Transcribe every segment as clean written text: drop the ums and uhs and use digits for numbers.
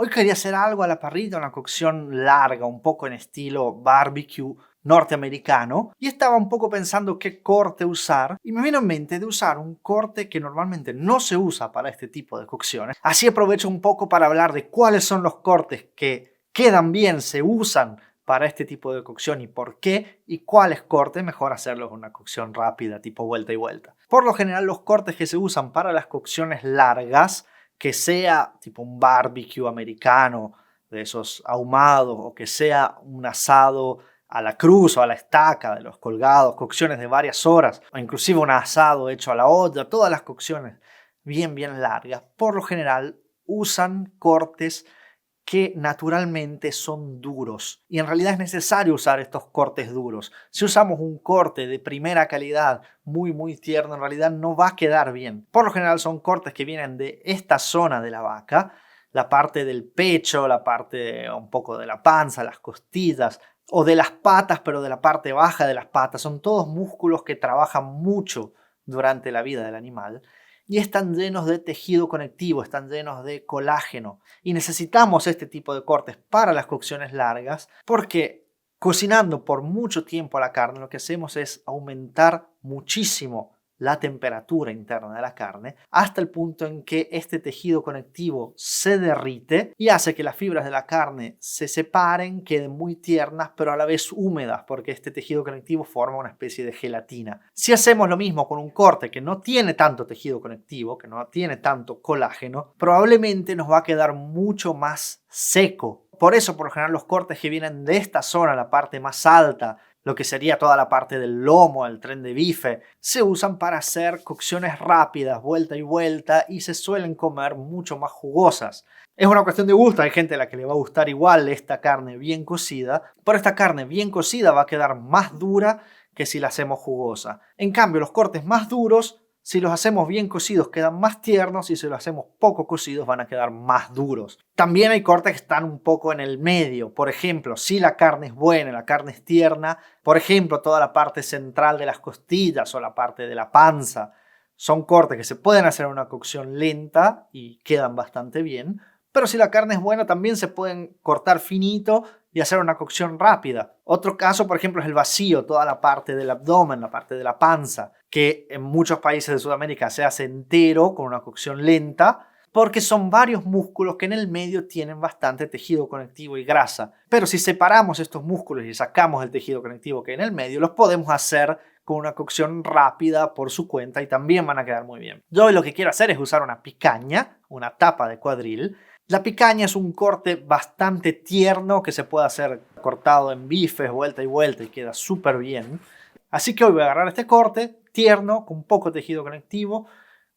Hoy quería hacer algo a la parrilla, una cocción larga, un poco en estilo barbecue norteamericano, y estaba un poco pensando qué corte usar, y me vino en mente de usar un corte que normalmente no se usa para este tipo de cocciones. Así aprovecho un poco para hablar de cuáles son los cortes que quedan bien, se usan para este tipo de cocción y por qué, y cuáles cortes mejor hacerlos en una cocción rápida, tipo vuelta y vuelta. Por lo general, los cortes que se usan para las cocciones largas, que sea tipo un barbecue americano de esos ahumados, o que sea un asado a la cruz o a la estaca de los colgados, cocciones de varias horas, o inclusive un asado hecho a la olla, todas las cocciones bien largas, por lo general usan cortes que naturalmente son duros, y en realidad es necesario usar estos cortes duros. Si usamos un corte de primera calidad muy tierno, en realidad no va a quedar bien. Por lo general son cortes que vienen de esta zona de la vaca, la parte del pecho, la parte un poco de la panza, las costillas, o de las patas, pero de la parte baja de las patas. Son todos músculos que trabajan mucho durante la vida del animal y están llenos de tejido conectivo, están llenos de colágeno. Y necesitamos este tipo de cortes para las cocciones largas porque cocinando por mucho tiempo la carne, lo que hacemos es aumentar muchísimo la temperatura interna de la carne hasta el punto en que este tejido conectivo se derrite y hace que las fibras de la carne se separen, queden muy tiernas pero a la vez húmedas, porque este tejido conectivo forma una especie de gelatina. Si hacemos lo mismo con un corte que no tiene tanto tejido conectivo, que no tiene tanto colágeno, probablemente nos va a quedar mucho más seco. Por eso, por lo general, los cortes que vienen de esta zona, la parte más alta, lo que sería toda la parte del lomo, el tren de bife, se usan para hacer cocciones rápidas, vuelta y vuelta, y se suelen comer mucho más jugosas. Es una cuestión de gusto, hay gente a la que le va a gustar igual esta carne bien cocida, pero esta carne bien cocida va a quedar más dura que si la hacemos jugosa. En cambio, los cortes más duros, si los hacemos bien cocidos, quedan más tiernos, y si los hacemos poco cocidos van a quedar más duros. También hay cortes que están un poco en el medio. Por ejemplo, si la carne es buena, la carne es tierna, por ejemplo, toda la parte central de las costillas o la parte de la panza, son cortes que se pueden hacer en una cocción lenta y quedan bastante bien. Pero si la carne es buena, también se pueden cortar finito y hacer una cocción rápida. Otro caso, por ejemplo, es el vacío, toda la parte del abdomen, la parte de la panza, que en muchos países de Sudamérica se hace entero con una cocción lenta, porque son varios músculos que en el medio tienen bastante tejido conectivo y grasa. Pero si separamos estos músculos y sacamos el tejido conectivo que hay en el medio, los podemos hacer con una cocción rápida por su cuenta y también van a quedar muy bien. Yo hoy lo que quiero hacer es usar una picaña, una tapa de cuadril. La picaña es un corte bastante tierno que se puede hacer cortado en bifes, vuelta y vuelta, y queda súper bien. Así que hoy voy a agarrar este corte tierno, con poco tejido conectivo,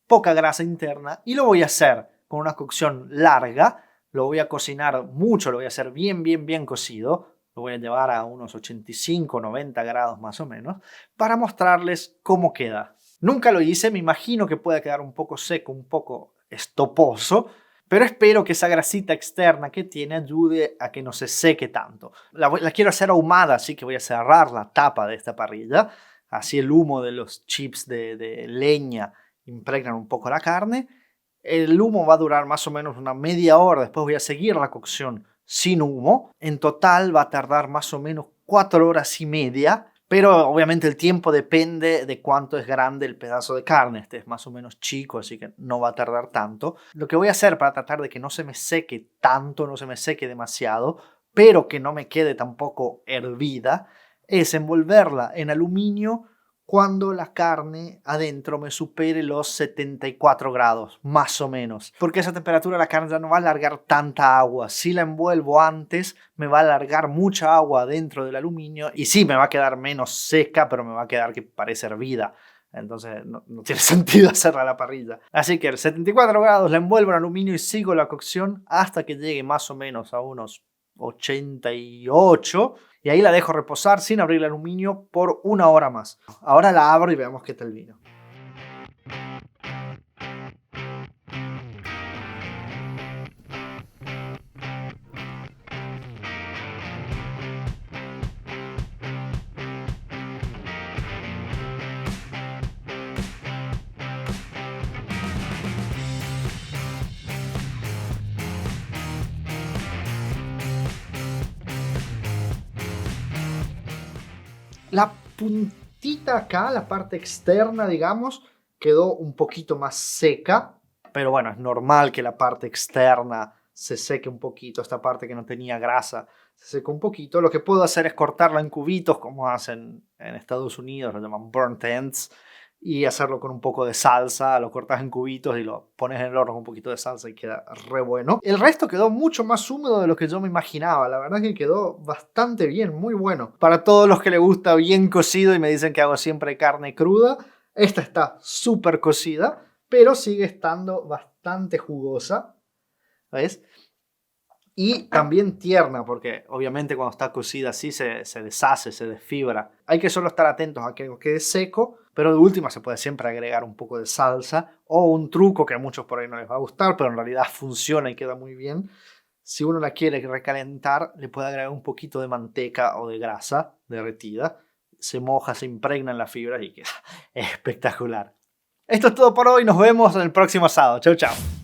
poca grasa interna, y lo voy a hacer con una cocción larga. Lo voy a cocinar mucho, lo voy a hacer bien cocido. Lo voy a llevar a unos 85-90 grados más o menos, para mostrarles cómo queda. Nunca lo hice, me imagino que puede quedar un poco seco, un poco estoposo, pero espero que esa grasita externa que tiene ayude a que no se seque tanto. La quiero hacer ahumada, así que voy a cerrar la tapa de esta parrilla. Así el humo de los chips de leña impregnan un poco la carne. El humo va a durar más o menos una media hora. Después voy a seguir la cocción sin humo. En total va a tardar más o menos 4 horas y media. Pero obviamente el tiempo depende de cuánto es grande el pedazo de carne. Este es más o menos chico, así que no va a tardar tanto. Lo que voy a hacer para tratar de que no se me seque tanto, no se me seque demasiado, pero que no me quede tampoco hervida, es envolverla en aluminio cuando la carne adentro me supere los 74 grados, más o menos. Porque a esa temperatura la carne ya no va a alargar tanta agua. Si la envuelvo antes, me va a alargar mucha agua dentro del aluminio y sí, me va a quedar menos seca, pero me va a quedar que parece hervida. Entonces no tiene sentido hacerla a la parrilla. Así que 74 grados la envuelvo en aluminio y sigo la cocción hasta que llegue más o menos a unos 88, y ahí la dejo reposar sin abrir el aluminio por 1 hora más. Ahora la abro y veamos qué tal vino. La puntita acá, la parte externa, digamos, quedó un poquito más seca. Pero bueno, es normal que la parte externa se seque un poquito. Esta parte que no tenía grasa se seca un poquito. Lo que puedo hacer es cortarla en cubitos, como hacen en Estados Unidos, lo llaman burnt ends, y hacerlo con un poco de salsa. Lo cortas en cubitos y lo pones en el horno con un poquito de salsa y queda re bueno. El resto quedó mucho más húmedo de lo que yo me imaginaba. La verdad es que quedó bastante bien, muy bueno. Para todos los que les gusta bien cocido y me dicen que hago siempre carne cruda, esta está súper cocida, pero sigue estando bastante jugosa, ¿ves? Y también tierna, porque obviamente cuando está cocida así se deshace, se desfibra. Hay que solo estar atentos a que quede seco, pero de última se puede siempre agregar un poco de salsa o un truco que a muchos por ahí no les va a gustar, pero en realidad funciona y queda muy bien. Si uno la quiere recalentar, le puede agregar un poquito de manteca o de grasa derretida. Se moja, se impregna en la fibra y queda espectacular. Esto es todo por hoy. Nos vemos en el próximo sábado. Chau, chau.